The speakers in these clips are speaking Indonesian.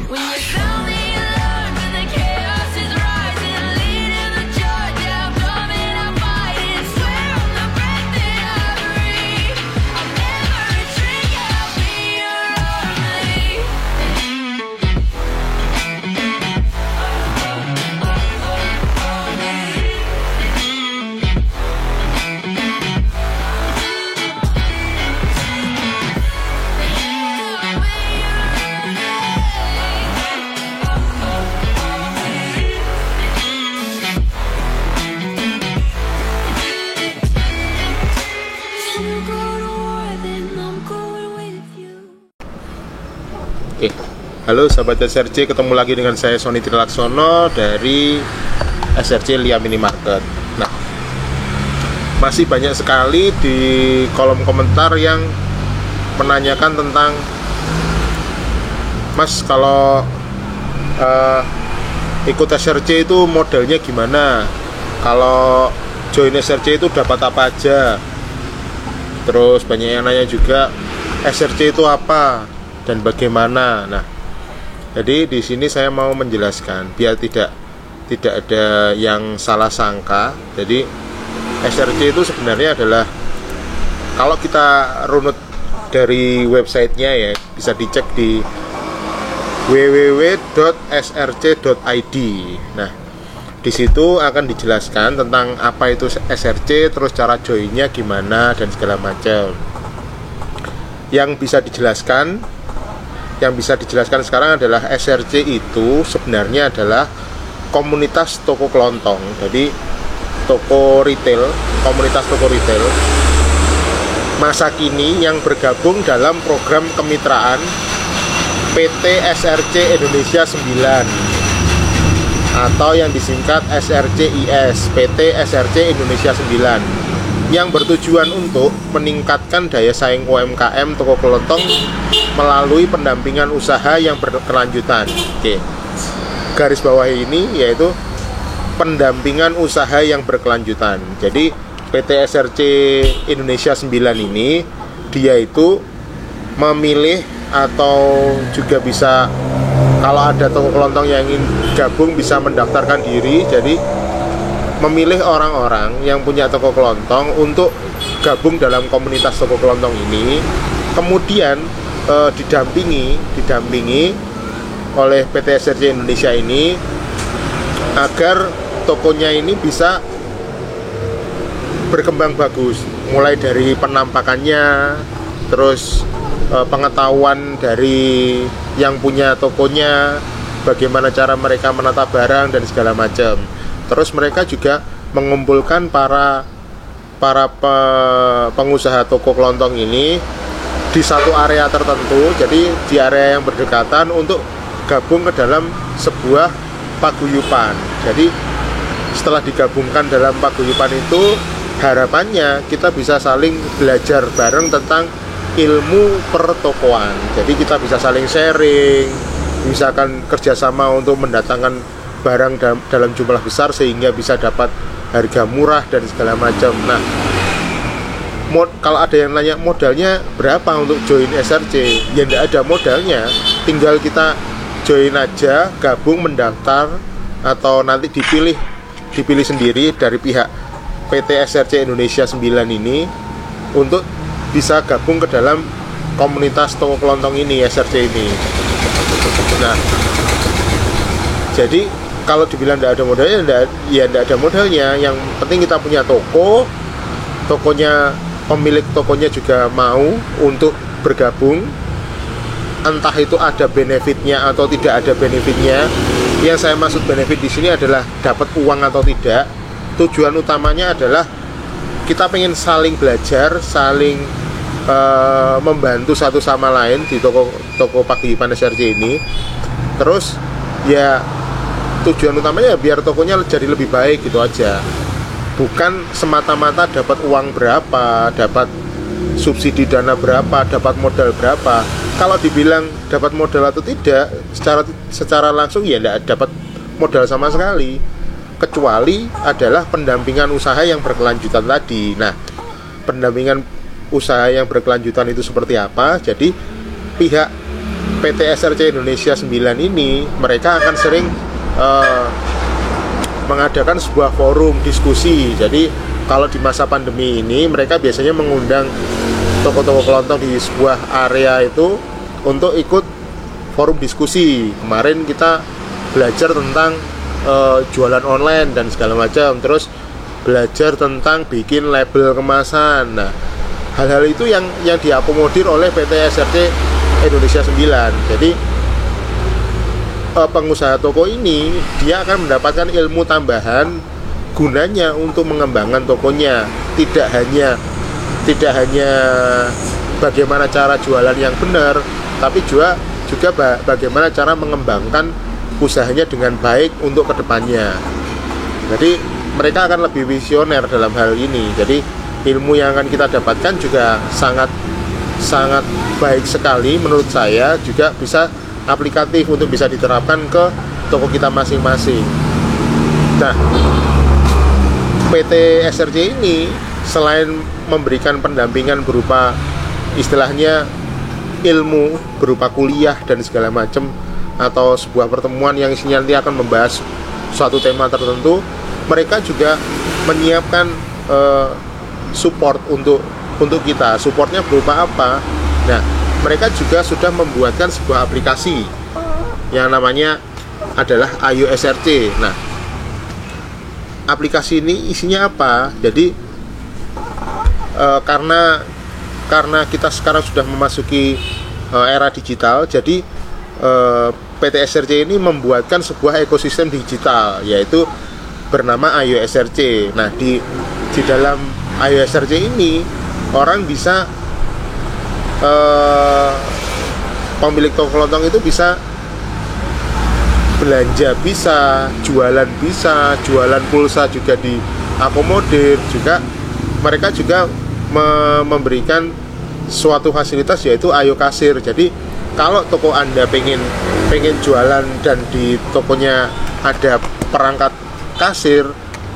When you tell me you learn when the chaos is rising, leading the charge, yeah, I'm coming out fighting. Swear on the breath that I breathe, I'll never retreat, yeah, I'll be your army. Oke, halo sahabat SRC, ketemu lagi dengan saya Sony Trilaksono dari SRC Lia Minimarket. Nah, masih banyak sekali di kolom komentar yang menanyakan tentang, Mas, kalau ikut SRC itu modelnya gimana? Kalau join SRC itu dapat apa aja? Terus banyak yang nanya juga, SRC itu apa dan bagaimana? Nah, jadi di sini saya mau menjelaskan biar tidak ada yang salah sangka. Jadi SRC itu sebenarnya adalah, kalau kita runut dari websitenya ya, bisa dicek di www.src.id. Nah, di situ akan dijelaskan tentang apa itu SRC, terus cara joinnya gimana dan segala macam. Yang bisa dijelaskan sekarang adalah SRC itu sebenarnya adalah komunitas toko kelontong. Jadi komunitas toko retail masa kini yang bergabung dalam program kemitraan PT SRC Indonesia 9 atau yang disingkat SRCIS, PT SRC Indonesia 9, yang bertujuan untuk meningkatkan daya saing UMKM toko kelontong melalui pendampingan usaha yang berkelanjutan. Oke, garis bawah ini yaitu pendampingan usaha yang berkelanjutan. Jadi PT SRC Indonesia 9 ini dia itu memilih, atau juga bisa, kalau ada toko kelontong yang ingin gabung bisa mendaftarkan diri. Jadi memilih orang-orang yang punya toko kelontong untuk gabung dalam komunitas toko kelontong ini, kemudian didampingi oleh PT SRC Indonesia ini agar tokonya ini bisa berkembang bagus, mulai dari penampakannya, terus pengetahuan dari yang punya tokonya, bagaimana cara mereka menata barang dan segala macam. Terus mereka juga mengumpulkan para pengusaha toko kelontong ini di satu area tertentu, jadi di area yang berdekatan, untuk gabung ke dalam sebuah paguyuban. Jadi setelah digabungkan dalam paguyuban itu, harapannya kita bisa saling belajar bareng tentang ilmu pertokoan. Jadi kita bisa saling sharing, misalkan kerjasama untuk mendatangkan barang dalam jumlah besar sehingga bisa dapat harga murah dan segala macam. Nah, kalau ada yang nanya modalnya berapa untuk join SRC, ya tidak ada modalnya, tinggal kita join aja, gabung, mendaftar, atau nanti dipilih sendiri dari pihak PT SRC Indonesia 9 ini untuk bisa gabung ke dalam komunitas toko kelontong ini, SRC ini. Nah, jadi kalau dibilang tidak ada modalnya, tidak ada modalnya. Yang penting kita punya tokonya, pemilik tokonya juga mau untuk bergabung. Entah itu ada benefitnya atau tidak ada benefitnya. Yang saya maksud benefit di sini adalah dapat uang atau tidak. Tujuan utamanya adalah kita pengen saling belajar, saling membantu satu sama lain di toko paguyuban SRC ini. Terus ya tujuan utamanya biar tokonya jadi lebih baik, gitu aja. Bukan semata-mata dapat uang berapa, dapat subsidi dana berapa, dapat modal berapa. Kalau dibilang dapat modal atau tidak, secara langsung ya tidak dapat modal sama sekali, kecuali adalah pendampingan usaha yang berkelanjutan tadi. Nah, pendampingan usaha yang berkelanjutan itu seperti apa? Jadi pihak PT SRC Indonesia 9 ini mereka akan sering mengadakan sebuah forum diskusi. Jadi kalau di masa pandemi ini mereka biasanya mengundang toko-toko kelontong di sebuah area itu untuk ikut forum diskusi. Kemarin kita belajar tentang jualan online dan segala macam, terus belajar tentang bikin label kemasan. Nah, hal-hal itu yang diakomodir oleh PT SRC Indonesia 9. Jadi pengusaha toko ini dia akan mendapatkan ilmu tambahan gunanya untuk mengembangkan tokonya. Tidak hanya bagaimana cara jualan yang benar, tapi juga bagaimana cara mengembangkan usahanya dengan baik untuk kedepannya. Jadi mereka akan lebih visioner dalam hal ini. Jadi ilmu yang akan kita dapatkan juga sangat baik sekali menurut saya, juga bisa aplikatif untuk bisa diterapkan ke toko kita masing-masing. Nah, PT SRC ini selain memberikan pendampingan berupa istilahnya ilmu berupa kuliah dan segala macam, atau sebuah pertemuan yang isinya nanti akan membahas suatu tema tertentu, mereka juga menyiapkan support untuk kita. Supportnya berupa apa? Nah, mereka juga sudah membuatkan sebuah aplikasi yang namanya adalah Ayo SRC. Nah, aplikasi ini isinya apa? Jadi karena kita sekarang sudah memasuki era digital, jadi PT SRC ini membuatkan sebuah ekosistem digital, yaitu bernama Ayo SRC. Nah, di dalam Ayo SRC ini orang bisa pemilik toko kelontong itu bisa belanja, bisa jualan pulsa juga diakomodir. Juga mereka juga memberikan suatu fasilitas yaitu Ayo Kasir. Jadi kalau toko Anda pengen jualan dan di tokonya ada perangkat kasir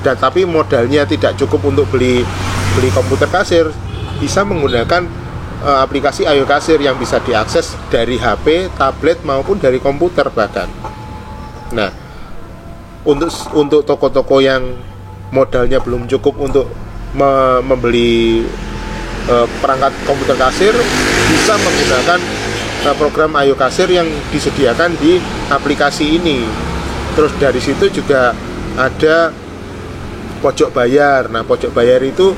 dan tapi modalnya tidak cukup untuk beli komputer kasir, bisa menggunakan aplikasi Ayo Kasir yang bisa diakses dari HP, tablet maupun dari komputer bahkan. Nah, untuk toko-toko yang modalnya belum cukup untuk membeli perangkat komputer kasir, bisa menggunakan program Ayo Kasir yang disediakan di aplikasi ini. Terus dari situ juga ada pojok bayar. Nah, pojok bayar itu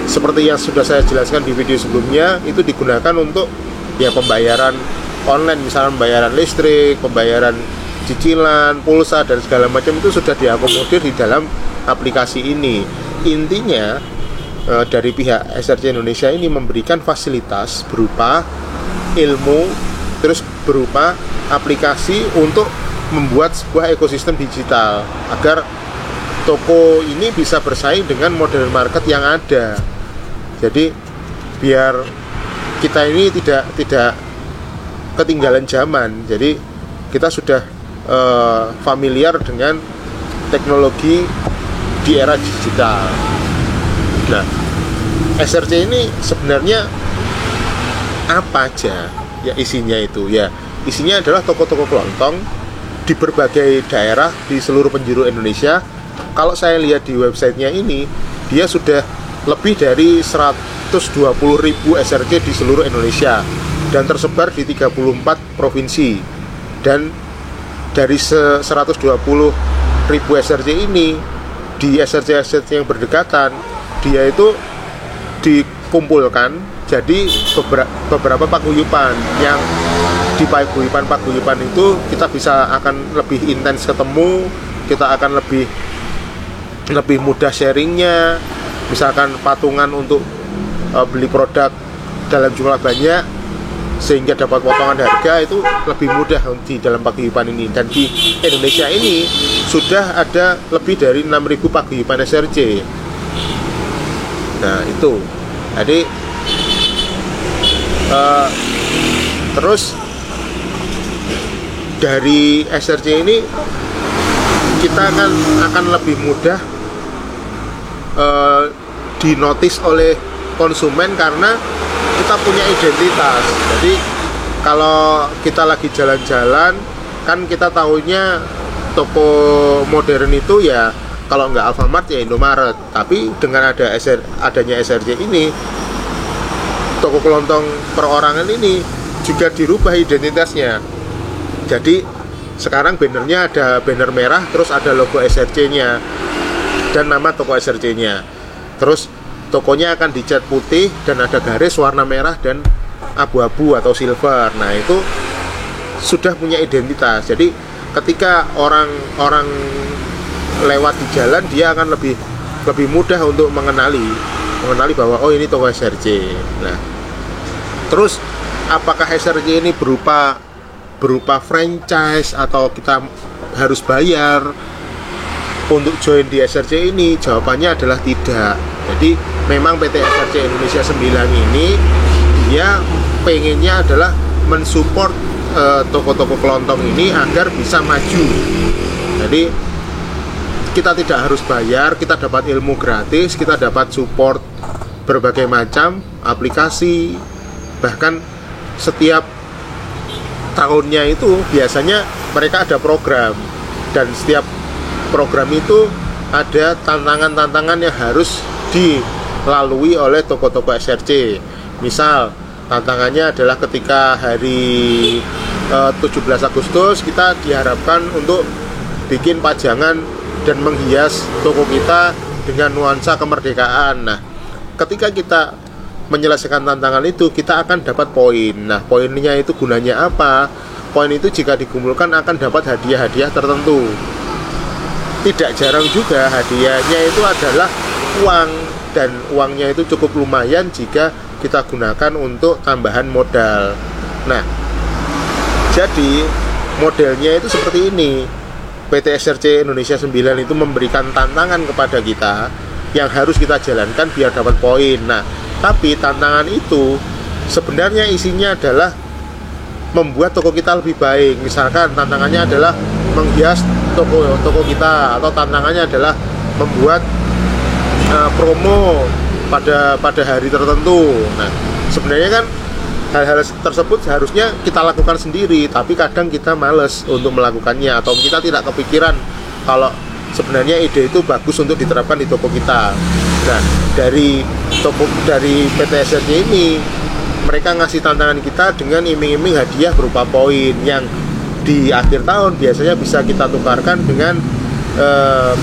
seperti yang sudah saya jelaskan di video sebelumnya, itu digunakan untuk ya pembayaran online, misalnya pembayaran listrik, pembayaran cicilan, pulsa dan segala macam itu sudah diakomodir di dalam aplikasi ini. Intinya dari pihak SRC Indonesia ini memberikan fasilitas berupa ilmu, terus berupa aplikasi untuk membuat sebuah ekosistem digital agar toko ini bisa bersaing dengan modern market yang ada. Jadi biar kita ini tidak ketinggalan zaman. Jadi kita sudah familiar dengan teknologi di era digital. Nah, SRC ini sebenarnya apa aja? Ya isinya itu ya, isinya adalah toko-toko kelontong di berbagai daerah di seluruh penjuru Indonesia. Kalau saya lihat di websitenya ini, dia sudah lebih dari 120.000 SRC di seluruh Indonesia dan tersebar di 34 provinsi. Dan dari 120.000 SRC ini, di SRC yang berdekatan, dia itu dikumpulkan jadi beberapa paguyuban, yang di paguyuban itu kita akan lebih intens ketemu, kita akan lebih mudah sharingnya. Misalkan patungan untuk beli produk dalam jumlah banyak sehingga dapat potongan harga, itu lebih mudah di dalam paguyuban ini. Dan di Indonesia ini sudah ada lebih dari 6.000 paguyuban SRC. Nah itu, jadi terus dari SRC ini kita akan lebih mudah dinotis oleh konsumen karena kita punya identitas. Jadi kalau kita lagi jalan-jalan kan kita tahunya toko modern itu ya kalau nggak Alfamart ya Indomaret. Tapi dengan adanya SRC ini, toko kelontong perorangan ini juga dirubah identitasnya. Jadi sekarang bannernya ada banner merah, terus ada logo SRC-nya dan nama toko SRC-nya. Terus tokonya akan dicat putih dan ada garis warna merah dan abu-abu atau silver. Nah, itu sudah punya identitas. Jadi ketika orang lewat di jalan, dia akan lebih mudah untuk mengenali bahwa oh ini toko SRC. Nah, terus apakah SRC ini berupa franchise atau kita harus bayar untuk join di SRC ini? Jawabannya adalah tidak. Jadi memang PT SRC Indonesia 9 ini dia pengennya adalah mensupport toko-toko kelontong ini agar bisa maju. Jadi kita tidak harus bayar, kita dapat ilmu gratis, kita dapat support berbagai macam aplikasi. Bahkan setiap tahunnya itu biasanya mereka ada program, dan setiap program itu ada tantangan-tantangan yang harus dilalui oleh toko-toko SRC. Misal tantangannya adalah ketika hari 17 Agustus kita diharapkan untuk bikin pajangan dan menghias toko kita dengan nuansa kemerdekaan. Nah, ketika kita menyelesaikan tantangan itu, kita akan dapat poin. Nah, poinnya itu gunanya apa? Poin itu jika dikumpulkan akan dapat hadiah-hadiah tertentu. Tidak jarang juga hadiahnya itu adalah uang, dan uangnya itu cukup lumayan jika kita gunakan untuk tambahan modal. Nah, jadi modelnya itu seperti ini. PT SRC Indonesia 9 itu memberikan tantangan kepada kita yang harus kita jalankan biar dapat poin. Nah, tapi tantangan itu sebenarnya isinya adalah membuat toko kita lebih baik. Misalkan tantangannya adalah menghias toko kita, atau tantangannya adalah membuat promo pada hari tertentu. Nah, sebenarnya kan hal-hal tersebut seharusnya kita lakukan sendiri, tapi kadang kita males untuk melakukannya, atau kita tidak kepikiran kalau sebenarnya ide itu bagus untuk diterapkan di toko kita. Nah, dari PT SRC ini, mereka ngasih tantangan kita dengan iming-iming hadiah berupa poin yang di akhir tahun biasanya bisa kita tukarkan dengan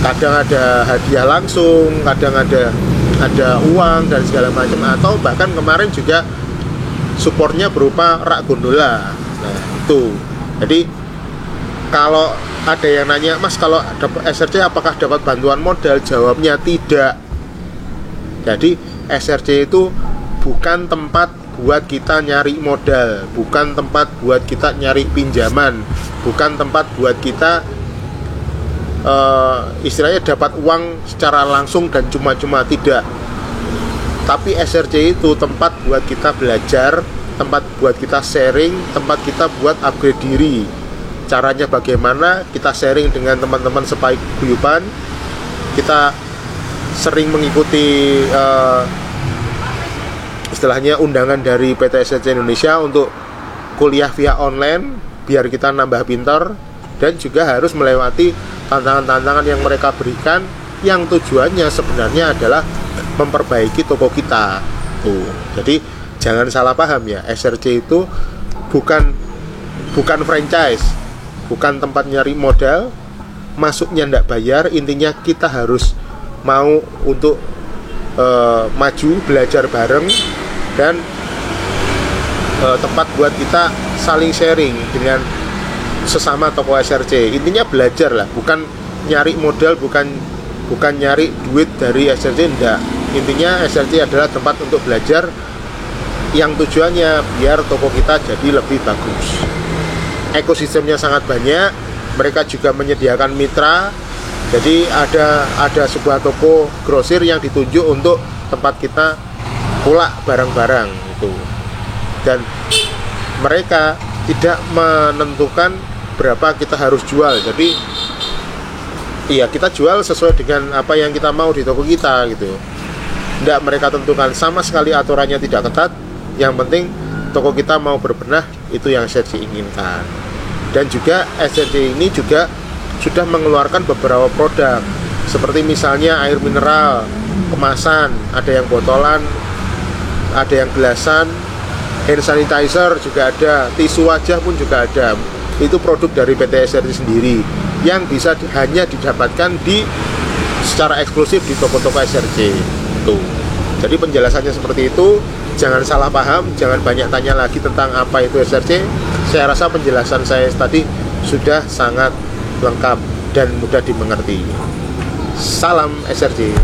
kadang ada hadiah langsung, kadang ada uang dan segala macam, atau bahkan kemarin juga supportnya berupa rak gondola. Nah, itu. Jadi kalau ada yang nanya, Mas, kalau dapat SRC apakah dapat bantuan modal? Jawabnya tidak. Jadi SRC itu bukan tempat buat kita nyari modal, bukan tempat buat kita nyari pinjaman, bukan tempat buat kita istilahnya dapat uang secara langsung dan cuma-cuma, tidak. Tapi SRC itu tempat buat kita belajar, tempat buat kita sharing, tempat kita buat upgrade diri. Caranya bagaimana? Kita sharing dengan teman-teman sepaguyuban. Kita sering mengikuti istilahnya undangan dari PT SRC Indonesia untuk kuliah via online biar kita nambah pintar, dan juga harus melewati tantangan-tantangan yang mereka berikan yang tujuannya sebenarnya adalah memperbaiki toko kita. Tuh. Jadi jangan salah paham ya, SRC itu bukan franchise, bukan tempat nyari modal, masuknya ndak bayar. Intinya kita harus mau untuk maju, belajar bareng, dan tempat buat kita saling sharing dengan sesama toko SRC. Intinya belajar lah, bukan nyari modal, bukan nyari duit dari SRC, enggak. Intinya SRC adalah tempat untuk belajar yang tujuannya biar toko kita jadi lebih bagus. Ekosistemnya sangat banyak. Mereka juga menyediakan mitra. Jadi ada sebuah toko grosir yang ditunjuk untuk tempat kita pulak barang-barang itu. Dan mereka tidak menentukan berapa kita harus jual. Jadi iya, kita jual sesuai dengan apa yang kita mau di toko kita gitu. Tidak mereka tentukan, sama sekali aturannya tidak ketat. Yang penting toko kita mau berbenah, itu yang SRJ inginkan. Dan juga SRJ ini juga sudah mengeluarkan beberapa produk, seperti misalnya air mineral kemasan, ada yang botolan, ada yang gelasan, hand sanitizer juga ada, tisu wajah pun juga ada. Itu produk dari PT SRJ sendiri yang bisa hanya didapatkan secara eksklusif di toko-toko SRJ itu. Jadi penjelasannya seperti itu. Jangan salah paham, jangan banyak tanya lagi tentang apa itu SRJ. Saya rasa penjelasan saya tadi sudah sangat lengkap dan mudah dimengerti. Salam SRJ.